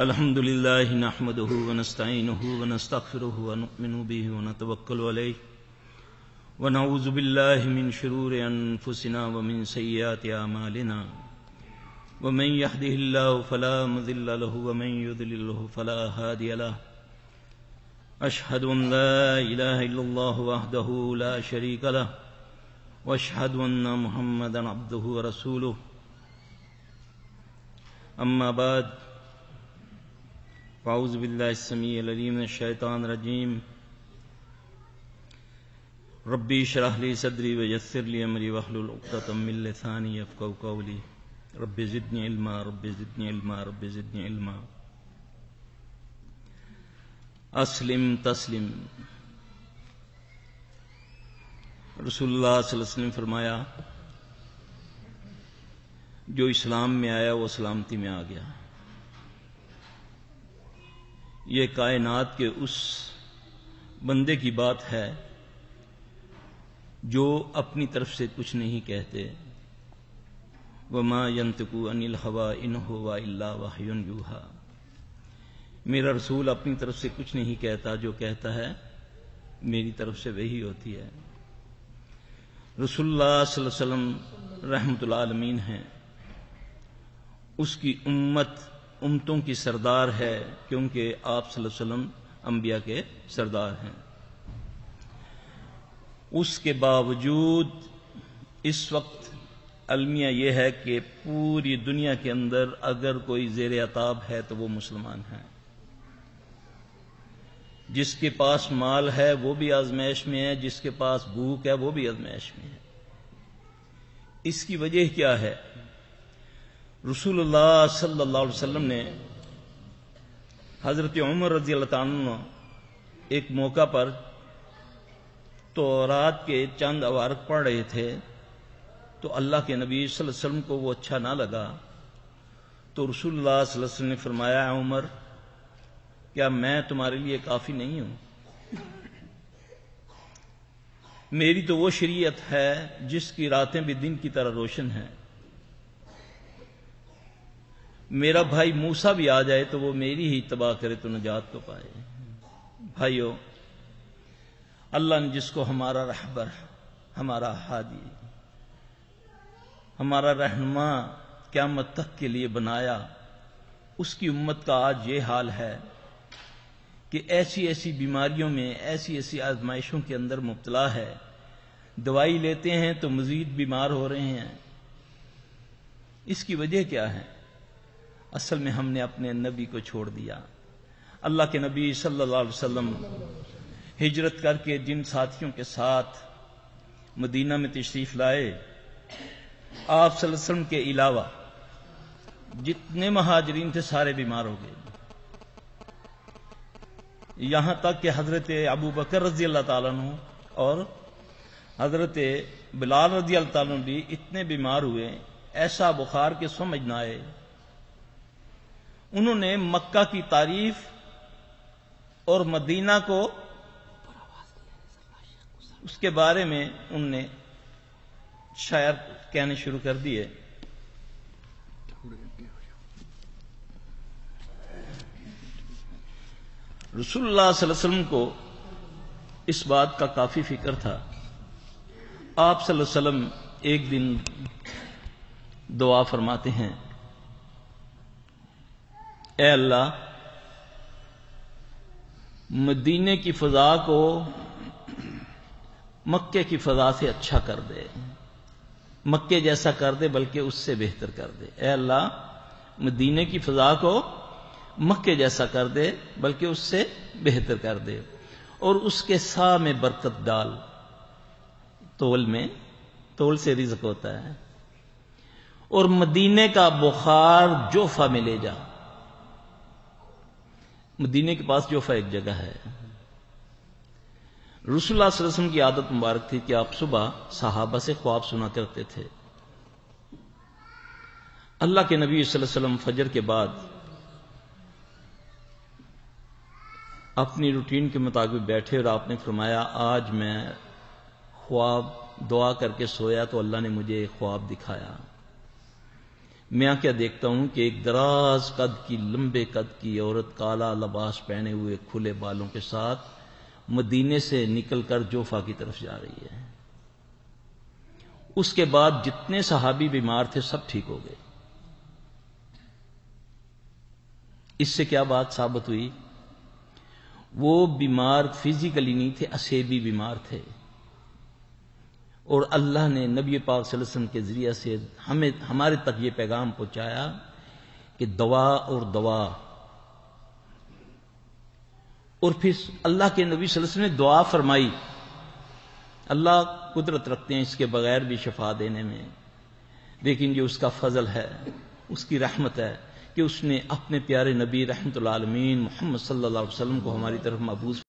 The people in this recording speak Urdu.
الحمد لله نحمده ونستعينه ونستغفره ونؤمن به ونتوكل عليه ونعوذ بالله من شرور أنفسنا ومن سيئات أعمالنا ومن يهده الله فلا مضل له ومن يضلل فلا هادي له أشهد أن لا إله إلا الله وحده لا شريك له وأشهد أن محمدا عبده ورسوله أما بعد فأعوذ بالله السميع العليم من الشيطان الرجيم ربي اشرح لي صدري ويسر لي أمري واحلل عقدة من لساني يفقهوا قولي رب زدني علما رب زدني علما رب زدني علما اسلم تسلم۔ رسول اللہ صلی اللہ علیہ وسلم فرمایا جو اسلام میں آیا وہ سلامتی میں آ گیا۔ یہ کائنات کے اس بندے کی بات ہے جو اپنی طرف سے کچھ نہیں کہتے، وما ينطق عن الهوى ان هو الا وحی یوحی۔ میرا رسول اپنی طرف سے کچھ نہیں کہتا، جو کہتا ہے میری طرف سے وحی ہوتی ہے۔ رسول اللہ صلی اللہ علیہ وسلم رحمت العالمین ہیں، اس کی امت امتوں کی سردار ہے، کیونکہ آپ صلی اللہ علیہ وسلم انبیاء کے سردار ہیں۔ اس کے باوجود اس وقت المیہ یہ ہے کہ پوری دنیا کے اندر اگر کوئی زیر عتاب ہے تو وہ مسلمان ہیں۔ جس کے پاس مال ہے وہ بھی آزمائش میں ہے، جس کے پاس بھوک ہے وہ بھی آزمائش میں ہے۔ اس کی وجہ کیا ہے؟ رسول اللہ صلی اللہ علیہ وسلم نے حضرت عمر رضی اللہ عنہ ایک موقع پر تورات کے چند اوارق پڑھ رہے تھے تو اللہ کے نبی صلی اللہ علیہ وسلم کو وہ اچھا نہ لگا، تو رسول اللہ صلی اللہ علیہ وسلم نے فرمایا عمر کیا میں تمہارے لیے کافی نہیں ہوں؟ میری تو وہ شریعت ہے جس کی راتیں بھی دن کی طرح روشن ہیں۔ میرا بھائی موسیٰ بھی آ جائے تو وہ میری ہی اتباع کرے تو نجات تو پائے۔ بھائیو، اللہ نے جس کو ہمارا رہبر، ہمارا ہادی، ہمارا رہنما قیامت تک کے لیے بنایا، اس کی امت کا آج یہ حال ہے کہ ایسی ایسی بیماریوں میں، ایسی ایسی آزمائشوں کے اندر مبتلا ہے، دوائی لیتے ہیں تو مزید بیمار ہو رہے ہیں۔ اس کی وجہ کیا ہے؟ اصل میں ہم نے اپنے نبی کو چھوڑ دیا۔ اللہ کے نبی صلی اللہ علیہ وسلم ہجرت کر کے جن ساتھیوں کے ساتھ مدینہ میں تشریف لائے، آپ صلی اللہ علیہ وسلم کے علاوہ جتنے مہاجرین تھے سارے بیمار ہو گئے، یہاں تک کہ حضرت ابو بکر رضی اللہ تعالیٰ عنہ اور حضرت بلال رضی اللہ تعالیٰ عنہ بھی اتنے بیمار ہوئے، ایسا بخار کے سمجھ نہ آئے۔ انہوں نے مکہ کی تعریف اور مدینہ کو اس کے بارے میں ان نے شاعر کہنے شروع کر دیے۔ رسول اللہ صلی اللہ علیہ وسلم کو اس بات کا کافی فکر تھا۔ آپ صلی اللہ علیہ وسلم ایک دن دعا فرماتے ہیں، اے اللہ مدینے کی فضا کو مکے کی فضا سے اچھا کر دے، مکے جیسا کر دے بلکہ اس سے بہتر کر دے۔ اے اللہ مدینے کی فضا کو مکے جیسا کر دے بلکہ اس سے بہتر کر دے، اور اس کے سا میں برکت ڈال۔ تول سے رزق ہوتا ہے، اور مدینے کا بخار جوفہ میں لے جا۔ مدینے کے پاس جوفہ ایک جگہ ہے۔ رسول اللہ صلی اللہ علیہ وسلم کی عادت مبارک تھی کہ آپ صبح صحابہ سے خواب سنا کرتے تھے۔ اللہ کے نبی صلی اللہ علیہ وسلم فجر کے بعد اپنی روٹین کے مطابق بیٹھے اور آپ نے فرمایا آج میں خواب دعا کر کے سویا تو اللہ نے مجھے خواب دکھایا میں کیا دیکھتا ہوں کہ ایک دراز قد کی، لمبے قد کی عورت کالا لباس پہنے ہوئے کھلے بالوں کے ساتھ مدینے سے نکل کر جوفا کی طرف جا رہی ہے۔ اس کے بعد جتنے صحابی بیمار تھے سب ٹھیک ہو گئے۔ اس سے کیا بات ثابت ہوئی؟ وہ بیمار فزیکلی نہیں تھے، اسیبی بیمار تھے، اور اللہ نے نبی پاک صلی اللہ علیہ وسلم کے ذریعے سے ہمارے تک یہ پیغام پہنچایا کہ دوا اور دوا، اور پھر اللہ کے نبی صلی اللہ علیہ وسلم نے دعا فرمائی۔ اللہ قدرت رکھتے ہیں اس کے بغیر بھی شفا دینے میں، لیکن یہ اس کا فضل ہے، اس کی رحمت ہے کہ اس نے اپنے پیارے نبی رحمت اللہ عالمین محمد صلی اللہ علیہ وسلم کو ہماری طرف مبعوث